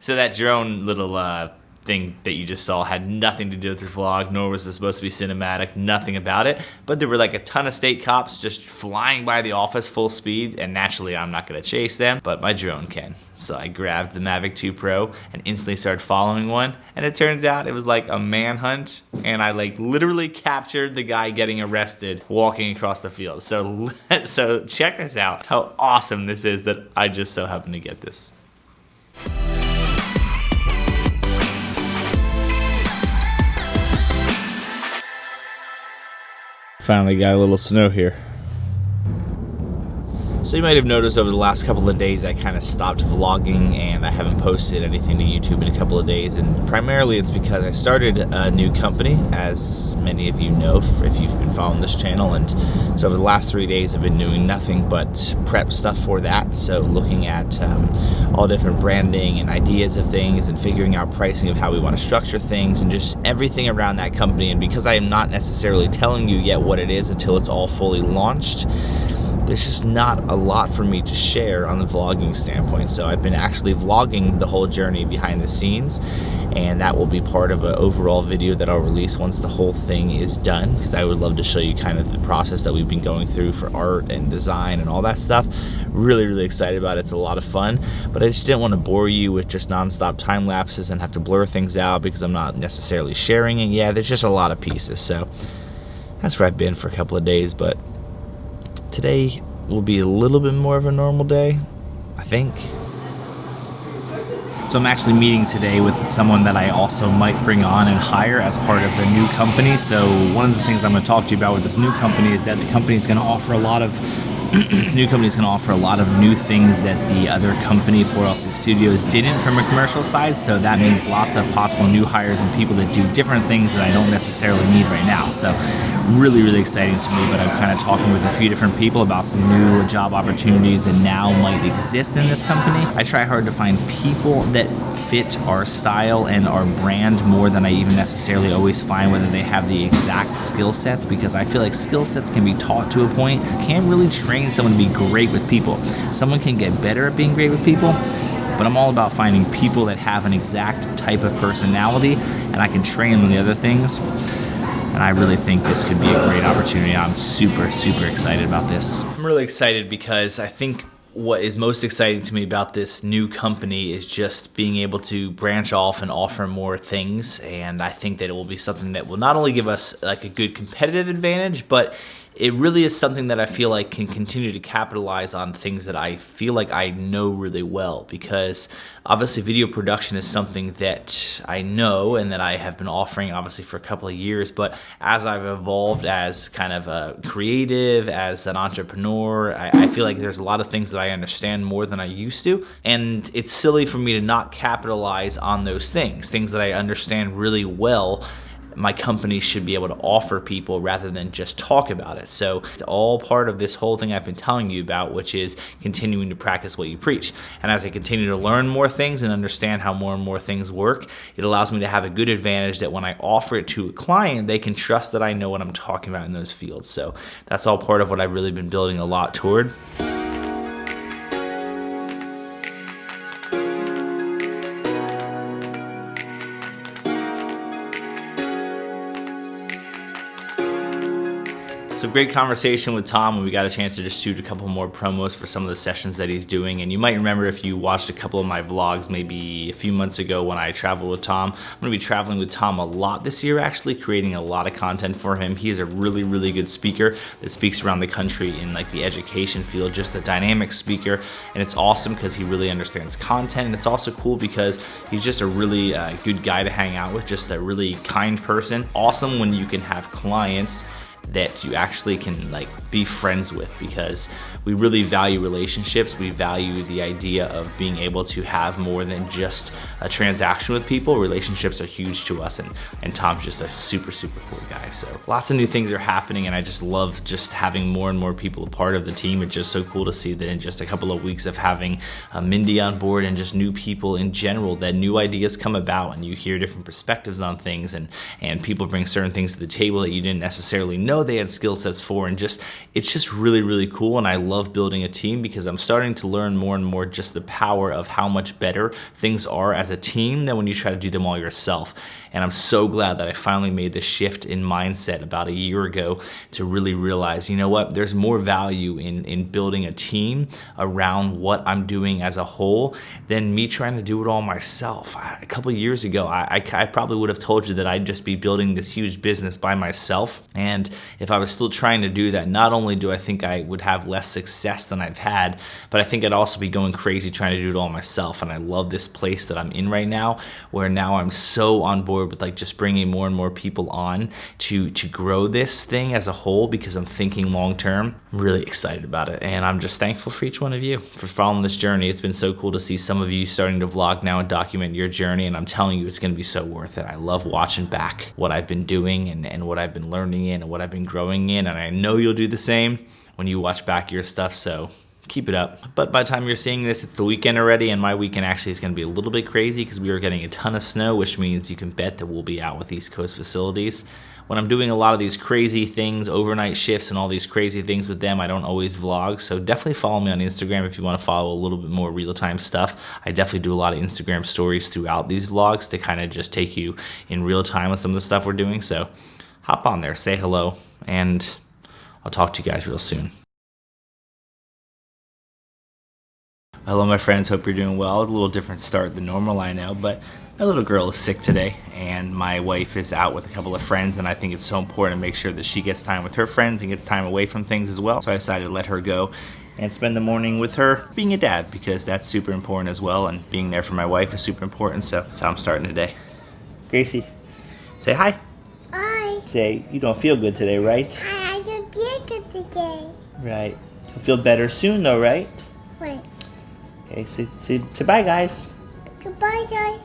So that drone little thing that you just saw had nothing to do with this vlog, nor was it supposed to be cinematic, nothing about it. But there were like a ton of state cops just flying by the office full speed, and naturally I'm not gonna chase them, but my drone can. So I grabbed the Mavic 2 Pro and instantly started following one, and it turns out it was like a manhunt, and I like literally captured the guy getting arrested walking across the field. So check this out, how awesome this is that I just so happened to get this. Finally got a little snow here. So you might have noticed over the last couple of days I kind of stopped vlogging and I haven't posted anything to YouTube in a couple of days, and primarily it's because I started a new company, as many of you know if you've been following this channel, and so over the last 3 days I've been doing nothing but prep stuff for that. So looking at all different branding and ideas of things and figuring out pricing of how we want to structure things and just everything around that company. And because I am not necessarily telling you yet what it is until it's all fully launched, there's just not a lot for me to share on the vlogging standpoint. So I've been actually vlogging the whole journey behind the scenes, and that will be part of an overall video that I'll release once the whole thing is done, because I would love to show you kind of the process that we've been going through for art and design and all that stuff. Really excited about it. It's a lot of fun, but I just didn't want to bore you with just non-stop time lapses and have to blur things out because I'm not necessarily sharing it. Yeah, there's just a lot of pieces. So that's where I've been for a couple of days, but today will be a little bit more of a normal day, I think. So I'm actually meeting today with someone that I also might bring on and hire as part of the new company. So one of the things I'm going to talk to you about with this new company is that the company is going to offer a lot of this new company is going to offer a lot of new things that the other company, 4LC Studios, didn't from a commercial side. So that means lots of possible new hires and people that do different things that I don't necessarily need right now. So really exciting to me, but I'm kind of talking with a few different people about some new job opportunities that now might exist in this company. I try hard to find people that fit our style and our brand more than I even necessarily always find whether they have the exact skill sets, because I feel like skill sets can be taught to a point. You can't really train someone to be great with people. Someone can get better at being great with people, but I'm all about finding people that have an exact type of personality, and I can train them on the other things. And I really think this could be a great opportunity. I'm super excited about this. I'm really excited because I think what is most exciting to me about this new company is just being able to branch off and offer more things. And I think that it will be something that will not only give us like a good competitive advantage, but it really is something that I feel like can continue to capitalize on things that I feel like I know really well, because obviously video production is something that I know and that I have been offering obviously for a couple of years, but as I've evolved as kind of a creative, as an entrepreneur, I feel like there's a lot of things that I understand more than I used to, and it's silly for me to not capitalize on those things that I understand really well. My company should be able to offer people rather than just talk about it. So it's all part of this whole thing I've been telling you about, which is continuing to practice what you preach. And as I continue to learn more things and understand how more and more things work, it allows me to have a good advantage that when I offer it to a client, they can trust that I know what I'm talking about in those fields. So that's all part of what I've really been building a lot toward. So great conversation with Tom, and we got a chance to just shoot a couple more promos for some of the sessions that he's doing. And you might remember if you watched a couple of my vlogs maybe a few months ago when I traveled with Tom. I'm gonna be traveling with Tom a lot this year, actually creating a lot of content for him. He is a really good speaker that speaks around the country in like the education field, just a dynamic speaker. And it's awesome because he really understands content. And it's also cool because he's just a really good guy to hang out with, just a really kind person. Awesome when you can have clients that you actually can like be friends with, because we really value relationships. We value the idea of being able to have more than just a transaction with people. Relationships are huge to us, and Tom's just a super cool guy. So lots of new things are happening, and I just love just having more and more people a part of the team. It's just so cool to see that in just a couple of weeks of having Mindy on board and just new people in general, that new ideas come about and you hear different perspectives on things, and people bring certain things to the table that you didn't necessarily know know they had skill sets for, and it's just really, really cool. And I love building a team because I'm starting to learn more and more just the power of how much better things are as a team than when you try to do them all yourself. And I'm so glad that I finally made the shift in mindset about a year ago to really realize, you know what, there's more value in building a team around what I'm doing as a whole than me trying to do it all myself. A couple of years ago, I probably would have told you that I'd just be building this huge business by myself. And if I was still trying to do that, not only do I think I would have less success than I've had, but I think I'd also be going crazy trying to do it all myself. And I love this place that I'm in right now, where now I'm so on board with like just bringing more and more people on to grow this thing as a whole, because I'm thinking long term. I'm really excited about it, and I'm just thankful for each one of you for following this journey. It's been so cool to see some of you starting to vlog now and document your journey, and I'm telling you, it's going to be so worth it. I love watching back what I've been doing and what I've been learning in and what I've been growing in, and I know you'll do the same when you watch back your stuff, so keep it up. But by the time you're seeing this, it's the weekend already, and my weekend actually is going to be a little bit crazy because we are getting a ton of snow, which means you can bet that we'll be out with East Coast facilities. When I'm doing a lot of these crazy things, overnight shifts and all these crazy things with them, I don't always vlog, so definitely follow me on Instagram if you want to follow a little bit more real-time stuff. I definitely do a lot of Instagram stories throughout these vlogs to kind of just take you in real time with some of the stuff we're doing, so hop on there, say hello, and I'll talk to you guys real soon. Hello my friends, hope you're doing well. A little different start than normal, I know, but my little girl is sick today and my wife is out with a couple of friends, and I think it's so important to make sure that she gets time with her friends and gets time away from things as well. So I decided to let her go and spend the morning with her being a dad, because that's super important as well, and being there for my wife is super important, so that's how I'm starting today. Gracie, say hi. Hi. Say, you don't feel good today, right? I don't feel good today. Right. You'll feel better soon though, right? Wait. Okay, say bye guys. Goodbye, guys.